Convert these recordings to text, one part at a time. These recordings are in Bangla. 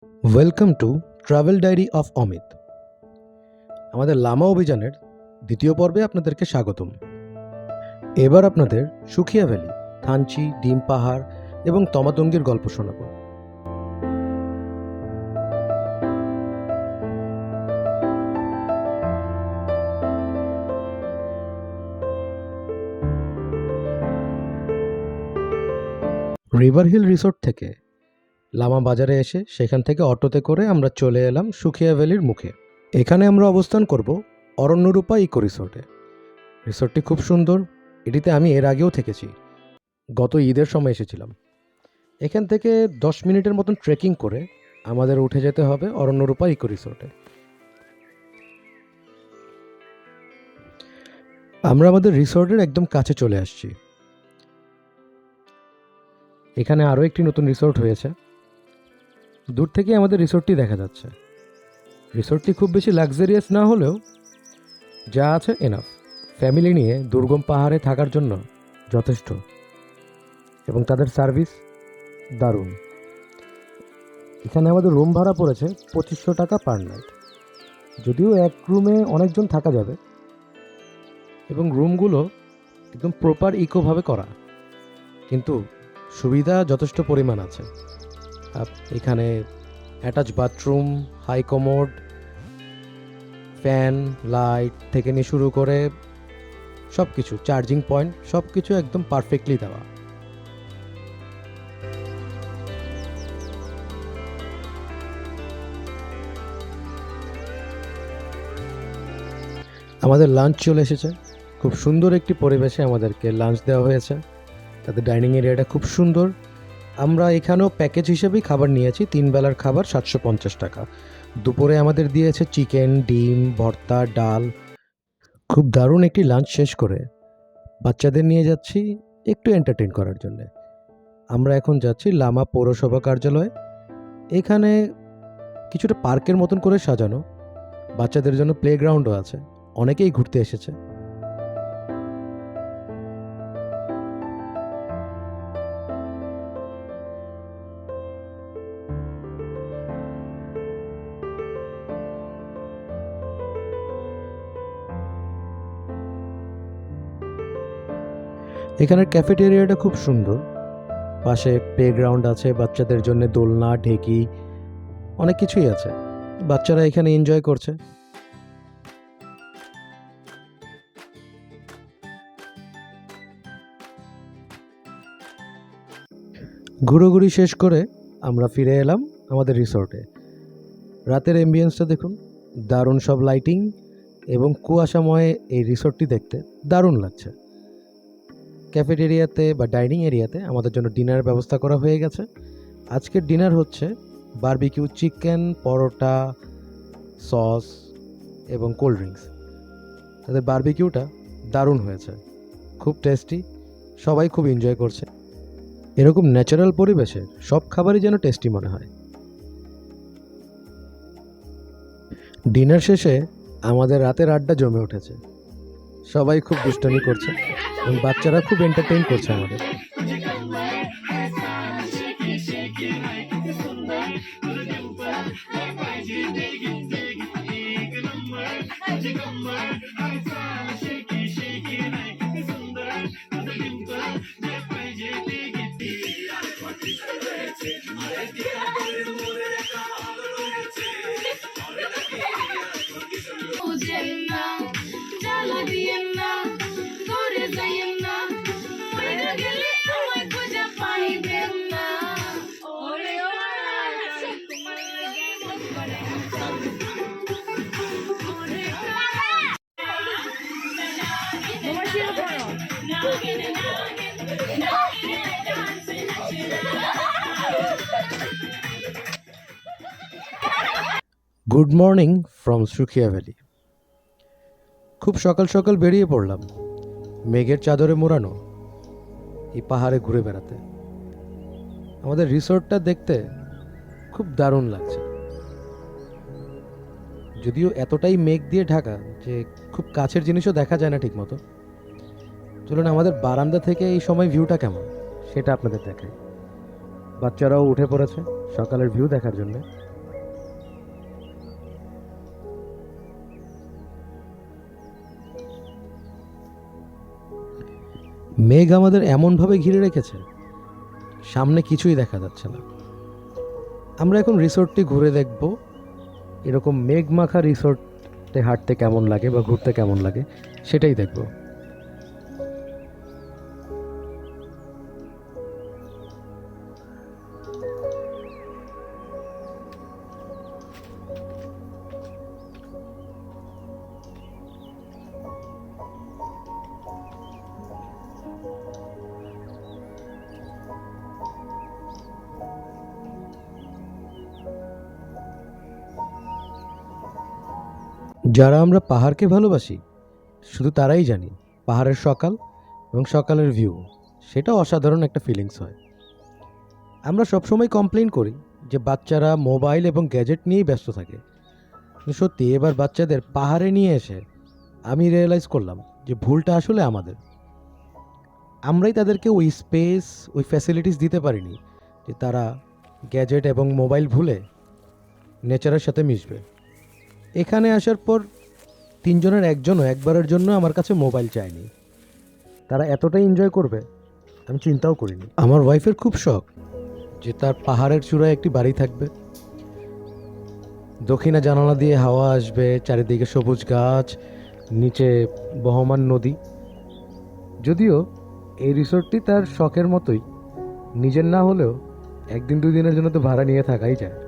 Welcome to travel diary of Amit. আমাদের লামা অভিযানের দ্বিতীয় পর্বে আপনাদেরকে স্বাগতম। এবার আপনাদের সুখিয়া ভ্যালি, থানচি, ডিম পাহাড় এবং তমাতঙ্গির গল্প শোনাব। রিভার হিল রিসোর্ট থেকে লামা বাজারে এসে সেখান থেকে অটোতে করে আমরা চলে এলাম সুখিয়া ভ্যালির মুখে। এখানে আমরা অবস্থান করব অরণ্যরূপা ইকো রিসোর্টে। রিসোর্টটি খুব সুন্দর। এটিতে আমি এর আগেও থেকেছি, গত ঈদের সময় এসেছিলাম। এখান থেকে 10 মিনিটের মতন ট্রেকিং করে আমাদের উঠে যেতে হবে অরণ্যরূপা ইকো রিসোর্টে। আমরা আমাদের রিসোর্টের একদম কাছে চলে আসছি। এখানে আরও একটি নতুন রিসোর্ট হয়েছে। দূর থেকে আমাদের রিসোর্টটি দেখা যাচ্ছে। রিসোর্টটি খুব বেশি লাক্সারিয়াস না হলেও যা আছে এনাফ। ফ্যামিলি নিয়ে দুর্গম পাহাড়ে থাকার জন্য যথেষ্ট, এবং তাদের সার্ভিস দারুণ। এখানে আমাদের রুম ভাড়া পড়েছে 2500 টাকা পার নাইট। যদিও এক রুমে অনেকজন থাকা যাবে, এবং রুমগুলো একদম প্রপার ইকোভাবে করা, কিন্তু সুবিধা যথেষ্ট পরিমাণ আছে। এখানে attach bathroom, high commode, fan, light থেকে নিয়ে শুরু করে সব কিছু, চার্জিং পয়েন্ট, সব কিছু একদম পারফেক্টলি দেওয়া। আমাদের লাঞ্চ চলে এসেছে। খুব সুন্দর একটি পরিবেশে আমাদেরকে লাঞ্চ দেওয়া হয়েছে। তাদের ডাইনিং এরিয়াটা খুব সুন্দর। আমরা এখানেও প্যাকেজ হিসেবেই খাবার নিয়েছি। 3 বেলার খাবার 750 টাকা। দুপুরে আমাদের দিয়েছে চিকেন, ডিম, ভর্তা, ডাল। খুব দারুণ একটি লাঞ্চ শেষ করে বাচ্চাদের নিয়ে যাচ্ছি একটু এন্টারটেইন করার জন্য। আমরা এখন যাচ্ছি লামা পৌরসভা কার্যালয়ে। এখানে কিছুটা পার্কের মতন করে সাজানো, বাচ্চাদের জন্য প্লেগ্রাউন্ডও আছে। অনেকেই ঘুরতে এসেছে। এখানের ক্যাফেটেরিয়াটা খুব সুন্দর। পাশে প্লেগ্রাউন্ড আছে, বাচ্চাদের জন্য দোলনা, ঢেকি, অনেক কিছুই আছে। বাচ্চারা এখানে এনজয় করছে। ঘুরোঘুরি শেষ করে আমরা ফিরে এলাম আমাদের রিসোর্টে। রাতের অ্যাম্বিয়েন্সটা দেখুন, দারুণ সব লাইটিং এবং কুয়াশাময় এই রিসোর্টটি দেখতে দারুণ লাগছে। ক্যাফেটেরিয়াতে বা ডাইনিং এরিয়াতে আমাদের জন্য ডিনারের ব্যবস্থা করা হয়ে গেছে। আজকের ডিনার হচ্ছে বারবিকিউ চিকেন, পরোটা, সস এবং কোল্ড ড্রিঙ্কস। তাদের বারবিকিউটা দারুণ হয়েছে, খুব টেস্টি। সবাই খুব এনজয় করছে। এরকম ন্যাচারাল পরিবেশে সব খাবারই যেন টেস্টি মনে হয়। ডিনার শেষে আমাদের রাতের আড্ডা জমে উঠেছে। সবাই খুব দুষ্টামি করছে এবং বাচ্চারা খুব এন্টারটেইন করছে আমাদের। Good morning from Sukhia valley. খুব সকাল সকাল বেরিয়ে পড়লাম মেঘের চাদরে মোড়ানো এই পাহাড়ে ঘুরে বেড়াতে। আমাদের রিসোর্টটা দেখতে খুব দারুণ লাগছে, যদিও এতটাই মেঘ দিয়ে ঢাকা যে খুব কাছের জিনিসও দেখা যায় না ঠিক মতো। চলুন আমাদের বারান্দা থেকে এই সময় ভিউটা কেমন সেটা আপনাদের দেখাই। বাচ্চারাও উঠে পড়েছে সকালের ভিউ দেখার জন্য। মেঘ আমাদের এমনভাবে ঘিরে রেখেছে, সামনে কিছুই দেখা যাচ্ছে না। আমরা এখন রিসোর্টটি ঘুরে দেখব, এরকম মেঘ মাখা রিসোর্টে হাঁটতে কেমন লাগে বা ঘুরতে কেমন লাগে সেটাই দেখব। যারা আমরা পাহাড়কে ভালোবাসি শুধু তারাই জানি পাহাড়ের সকাল এবং সকালের ভিউ সেটা অসাধারণ একটা ফিলিংস হয়। আমরা সবসময় কমপ্লেন করি যে বাচ্চারা মোবাইল এবং গ্যাজেট নিয়েই ব্যস্ত থাকে, কিন্তু সত্যি এবার বাচ্চাদের পাহাড়ে নিয়ে এসে আমি রিয়েলাইজ করলাম যে ভুলটা আসলে আমাদের। আমরাই তাদেরকে ওই স্পেস, ওই ফ্যাসিলিটিস দিতে পারিনি যে তারা গ্যাজেট এবং মোবাইল ভুলে নেচারের সাথে মিশবে। এখানে আসার পর তিনজনের একজনও একবারের জন্য আমার কাছে মোবাইল চায়নি। তারা এতটাই এনজয় করবে আমি চিন্তাও করিনি। আমার ওয়াইফের খুব শখ যে তার পাহাড়ের চূড়ায় একটি বাড়ি থাকবে, দক্ষিণা জানালা দিয়ে হাওয়া আসবে, চারিদিকে সবুজ গাছ, নিচে বহমান নদী। যদিও এই রিসোর্টটি তার শখের মতোই, নিজের না হলেও একদিন দুদিনের জন্য তো ভাড়া নিয়ে থাকাই যায়।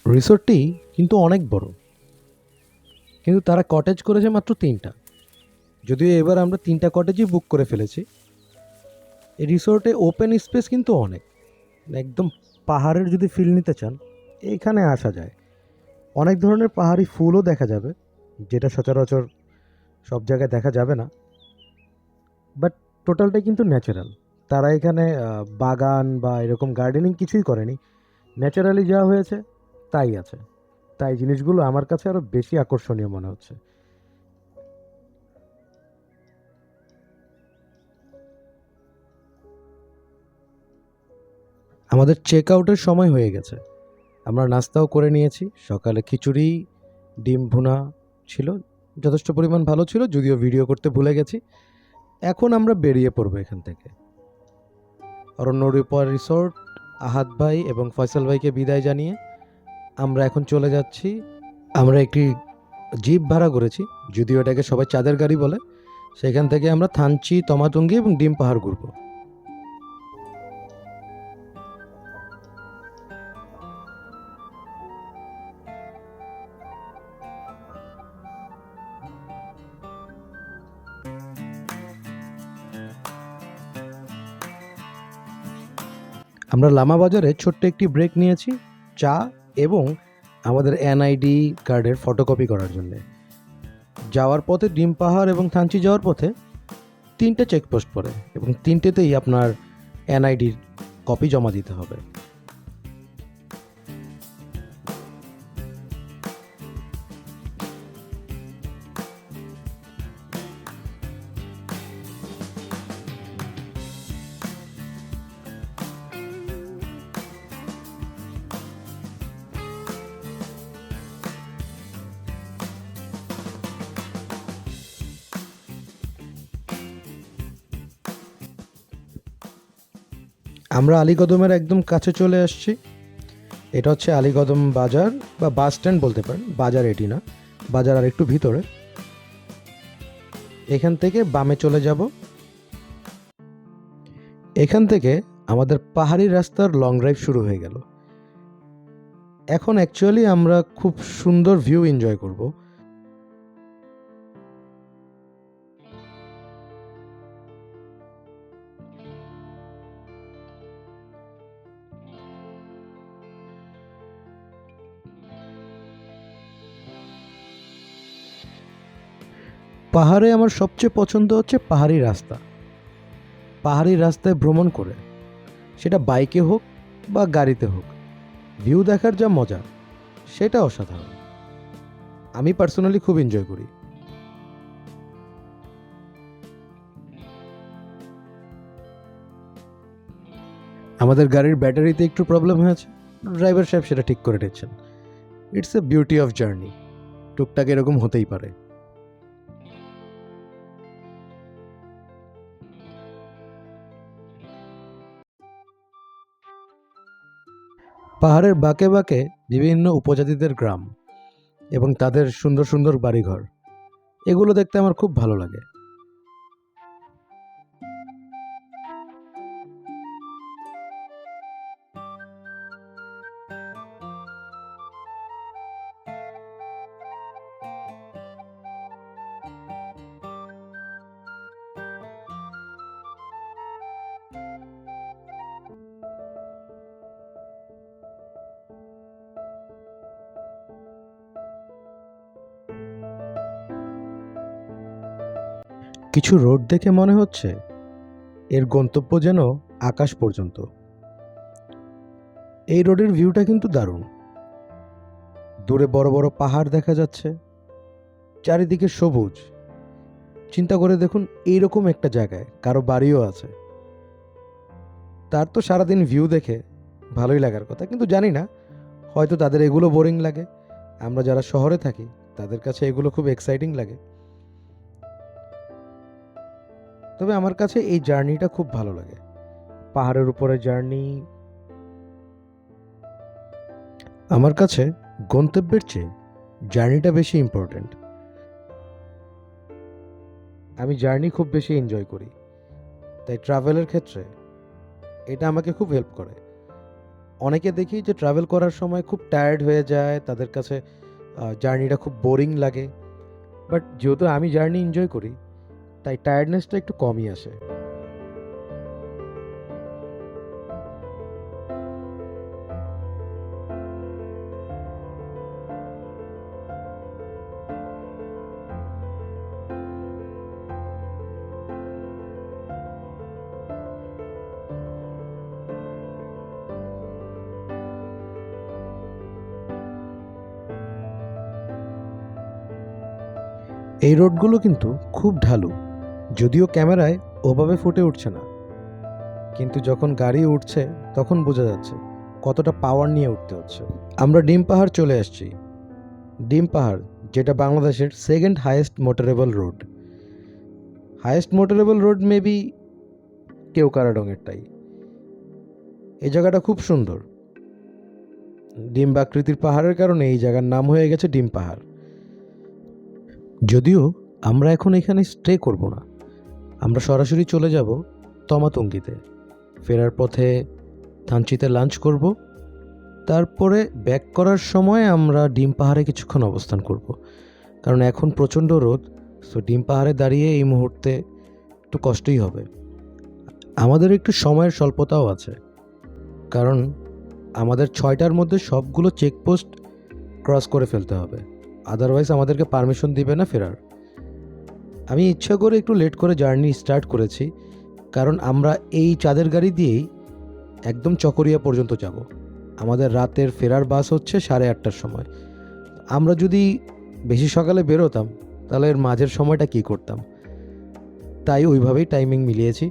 রিসোর্টটি কিন্তু অনেক বড়, কিন্তু তারা কটেজ করেছে মাত্র 3টা। যদিও এবার আমরা 3টা কটেজই বুক করে ফেলেছি। এই রিসোর্টে ওপেন স্পেস কিন্তু অনেক, একদম পাহাড়ের যদি ফিল নিতে চান এখানে আসা যায়। অনেক ধরনের পাহাড়ি ফুলও দেখা যাবে, যেটা সচরাচর সব জায়গায় দেখা যাবে না। বাট টোটালটাই কিন্তু ন্যাচারাল। তারা এখানে বাগান বা এরকম গার্ডেনিং কিছুই করেনি, ন্যাচারালি যা হয়েছে তাই আছে। তাই জিনিসগুলো আমার কাছে আরও বেশি আকর্ষণীয় মনে হচ্ছে। আমাদের চেক আউটের সময় হয়ে গেছে। আমরা নাস্তাও করে নিয়েছি। সকালে খিচুড়ি, ডিম ভুনা ছিল, যথেষ্ট পরিমাণ ভালো ছিল, যদিও ভিডিও করতে ভুলে গেছি। এখন আমরা বেরিয়ে পড়বো এখান থেকে। অরণ্য রিপোয়ার রিসোর্ট, আহাদ ভাই এবং ফয়সাল ভাইকে বিদায় জানিয়ে আমরা এখন চলে যাচ্ছি। আমরা একটি জিপ ভাড়া করেছি, যদিও এটাকে সবাই চাঁদের গাড়ি বলে। সেখান থেকে আমরা থানচি, তমাতঙ্গি এবং ডিম পাহাড় ঘুরবো। আমরা লামা বাজারে ছোট্ট একটি ব্রেক নিয়েছি চা এবং আমাদের এনআইডি কার্ডের ফটোকপি করার জন্য। যাওয়ার পথে ডিম পাহাড় এবং থানচি যাওয়ার পথে 3টে চেকপোস্ট পড়ে এবং 3টেতেই আপনার এনআইডির কপি জমা দিতে হবে। আমরা আলীকদমের একদম কাছে চলে আসছি। এটা হচ্ছে আলীকদম বাজার বা বাস স্ট্যান্ড বলতে পারেন। বাজার এটি না, বাজার আর একটু ভিতরে। এখান থেকে বামে চলে যাব। এখান থেকে আমাদের পাহাড়ি রাস্তার লং ড্রাইভ শুরু হয়ে গেল। এখন অ্যাকচুয়ালি আমরা খুব সুন্দর ভিউ এনজয় করব। পাহাড়ে আমার সবচেয়ে পছন্দ হচ্ছে পাহাড়ি রাস্তা। পাহাড়ি রাস্তায় ভ্রমণ করে, সেটা বাইকে হোক বা গাড়িতে হোক, ভিউ দেখার যা মজা সেটা অসাধারণ। আমি পার্সোনালি খুব এনজয় করি। আমাদের গাড়ির ব্যাটারিতে একটু প্রবলেম হয়েছে, ড্রাইভার সাহেব সেটা ঠিক করে দিচ্ছেন। It's a beauty of journey, টুকটাক এরকম হতেই পারে। পাহাড়ের বাঁকে বাঁকে বিভিন্ন উপজাতিদের গ্রাম এবং তাদের সুন্দর সুন্দর বাড়িঘর, এগুলো দেখতে আমার খুব ভালো লাগে। কিছু রোড দেখে মনে হচ্ছে এর গন্তব্য যেন আকাশ পর্যন্ত। এই রোডের ভিউটা কিন্তু দারুণ। দূরে বড় বড় পাহাড় দেখা যাচ্ছে, চারিদিকে সবুজ। চিন্তা করে দেখুন, এইরকম একটা জায়গায় কারো বাড়িও আছে। তার তো সারাদিন ভিউ দেখে ভালোই লাগার কথা, কিন্তু জানি না, হয়তো তাদের এগুলো বোরিং লাগে। আমরা যারা শহরে থাকি তাদের কাছে এগুলো খুব এক্সাইটিং লাগে। তবে আমার কাছে এই জার্নিটা খুব ভালো লাগে, পাহাড়ের উপরে জার্নি। আমার কাছে গন্তব্যের চেয়ে জার্নিটা বেশি ইম্পর্ট্যান্ট। আমি জার্নি খুব বেশি এনজয় করি, তাই ট্রাভেলের ক্ষেত্রে এটা আমাকে খুব হেল্প করে। অনেকে দেখি যে ট্রাভেল করার সময় খুব টায়ার্ড হয়ে যায়, তাদের কাছে জার্নিটা খুব বোরিং লাগে। বাট যেহেতু আমি জার্নি এনজয় করি, তাই টায়ার্ডনেসটা একটু কমই আসে। এই রোডগুলো কিন্তু খুব ঢালু, যদিও ক্যামেরায় ওভাবে ফুটে উঠছে না, কিন্তু যখন গাড়ি উঠছে তখন বোঝা যাচ্ছে কতটা পাওয়ার নিয়ে উঠতে হচ্ছে। আমরা ডিম পাহাড় চলে আসছি। ডিম পাহাড়, যেটা বাংলাদেশের second highest motorable road. Highest motorable road maybe কেওকারাডংয়েরটাই। এই জায়গাটা খুব সুন্দর। ডিম আকৃতির পাহাড়ের কারণে এই জায়গার নাম হয়ে গেছে ডিম পাহাড়। যদিও আমরা এখন এখানে স্টে করব না, আমরা সরাসরি চলে যাব তমাতঙ্গিতে। ফেরার পথে থানচিতে লাঞ্চ করব, তারপরে ব্যাক করার সময় আমরা ডিম পাহাড়ে কিছুক্ষণ অবস্থান করব, কারণ এখন প্রচণ্ড রোদ। সো ডিম পাহাড়ে দাঁড়িয়ে এই মুহূর্তে একটু কষ্টই হবে। আমাদের একটু সময়ের স্বল্পতাও আছে, কারণ আমাদের 6টার মধ্যে সবগুলো চেকপোস্ট ক্রস করে ফেলতে হবে, আদারওয়াইজ আমাদেরকে পারমিশন দিবে না ফেরার। আমি ইচ্ছা করে একটু লেট করে জার্নি স্টার্ট করেছি, কারণ আমরা এই চাঁদের গাড়ি দিয়েই একদম চকরিয়া পর্যন্ত যাব। আমাদের রাতের ফেরার বাস হচ্ছে 8:30টার সময়। আমরা যদি বেশি সকালে বেরোতাম তাহলে এর মাঝের সময়টা কি করতাম, তাই ওইভাবেই টাইমিং মিলিয়েছি।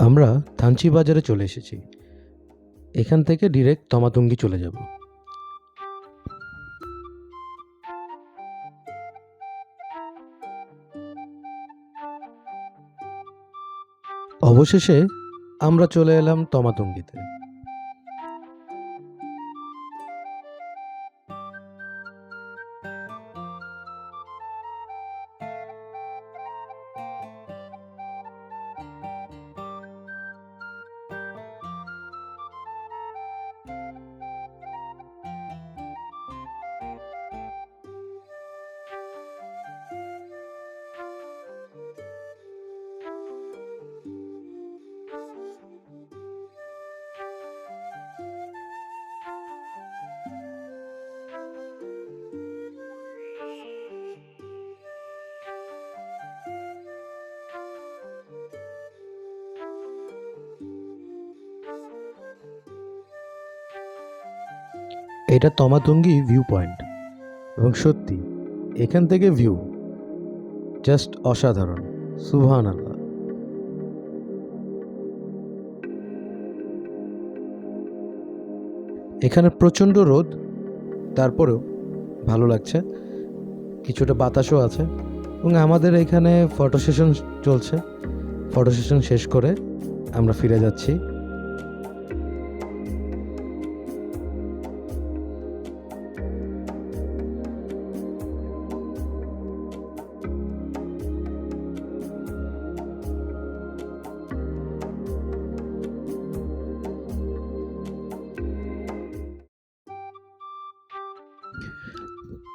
আমরা থানচি বাজারে চলে এসেছি। এখান থেকে ডিরেক্ট তমাতঙ্গি চলে যাব। অবশেষে আমরা চলে এলাম তমাতঙ্গিতে। এটা তমাতুঙ্গি ভিউ পয়েন্ট, এবং সত্যি এখান থেকে ভিউ জাস্ট অসাধারণ। সুবহানাল্লাহ। এখানে প্রচণ্ড রোদ, তারপরেও ভালো লাগছে, কিছুটা বাতাসও আছে। এবং আমাদের এখানে ফটো সেশন চলছে। ফটো সেশন শেষ করে আমরা ফিরে যাচ্ছি।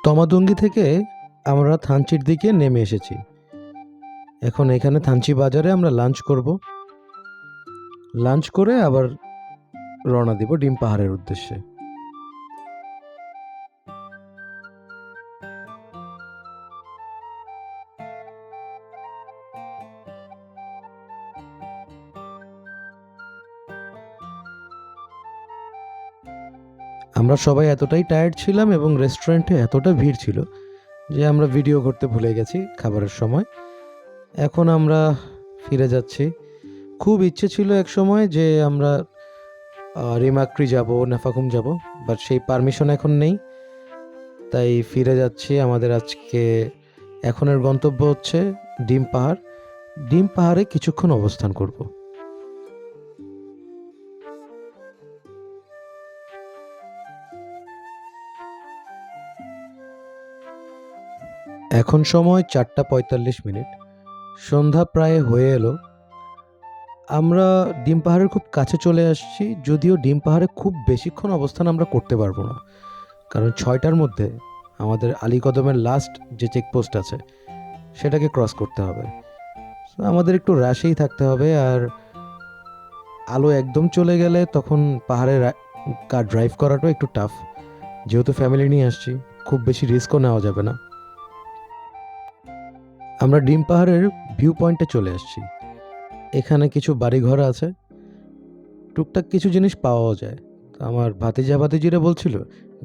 তমাদুঙ্গি থেকে আমরা থানচির দিকে নেমে এসেছি। এখন এখানে থানচি বাজারে আমরা লাঞ্চ করব। লাঞ্চ করে আবার রওনা দিব ডিম পাহাড়ের উদ্দেশ্যে। আমরা সবাই এতটাই টায়ার্ড ছিলাম এবং রেস্টুরেন্টে এতটা ভিড় ছিল যে আমরা ভিডিও করতে ভুলে গেছি খাবারের সময়। এখন আমরা ফিরে যাচ্ছি। খুব ইচ্ছে ছিল এক সময় যে আমরা রিমাক্রি যাব, নাফাকুম যাব, বাট সেই পারমিশন এখন নেই, তাই ফিরে যাচ্ছি। আমাদের আজকে এখনের গন্তব্য হচ্ছে ডিম পাহাড়। ডিম পাহাড়ে কিছুক্ষণ অবস্থান করব। এখন সময় 4:45। সন্ধ্যা প্রায় হয়ে এলো। আমরা ডিম পাহাড়ের খুব কাছে চলে আসছি, যদিও ডিম পাহাড়ে খুব বেশিক্ষণ অবস্থান আমরা করতে পারবো না, কারণ 6টার মধ্যে আমাদের আলীকদমের লাস্ট যে চেকপোস্ট আছে সেটাকে ক্রস করতে হবে। So, আমাদের একটু রাশেই থাকতে হবে। আর আলো একদম চলে গেলে তখন পাহাড়ে কার ড্রাইভ করাটাও একটু টাফ, যেহেতু ফ্যামিলি নিয়ে আসছি, খুব বেশি রিস্কও নেওয়া যাবে না। আমরা ডিম পাহাড়ের ভিউ পয়েন্টে চলে আসছি। এখানে কিছু বাড়িঘর আছে, টুকটাক কিছু জিনিস পাওয়াও যায়। তো আমার ভাতিজা ভাতিজিরা বলছিল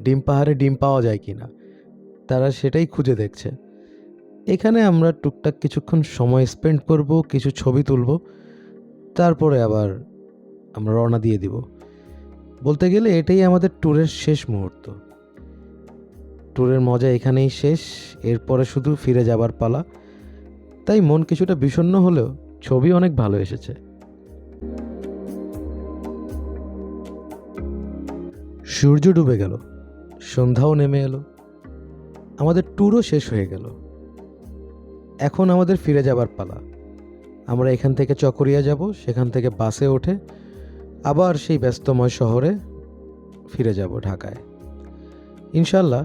ডিম পাহাড়ে ডিম পাওয়া যায় কিনা, তারা সেটাই খুঁজে দেখছে। এখানে আমরা টুকটাক কিছুক্ষণ সময় স্পেন্ড করব, কিছু ছবি তুলব, তারপরে আবার আমরা রওনা দিয়ে দিব। বলতে গেলে এটাই আমাদের ট্যুরের শেষ মুহূর্ত। ট্যুরের মজা এখানেই শেষ, এরপরে শুধু ফিরে যাবার পালা। তাই মন কিছুটা বিষণ্ণ হলেও ছবি অনেক ভালো এসেছে। সূর্য ডুবে গেল, সন্ধ্যাও নেমে এলো, আমাদের ট্যুরও শেষ হয়ে গেল। এখন আমাদের ফিরে যাবার পালা। আমরা এখান থেকে চকরিয়া যাব, সেখান থেকে বাসে ওঠে আবার সেই ব্যস্তময় শহরে ফিরে যাব ঢাকায়। ইনশাল্লাহ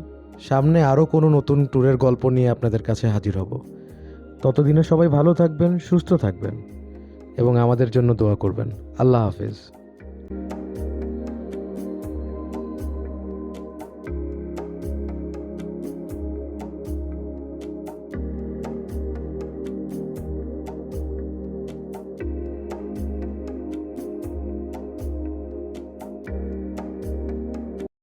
সামনে আরও কোনো নতুন ট্যুরের গল্প নিয়ে আপনাদের কাছে হাজির হব। ততদিনে সবাই ভালো থাকবেন, সুস্থ থাকবেন এবং আমাদের জন্য দোয়া করবেন। আল্লাহ হাফেজ।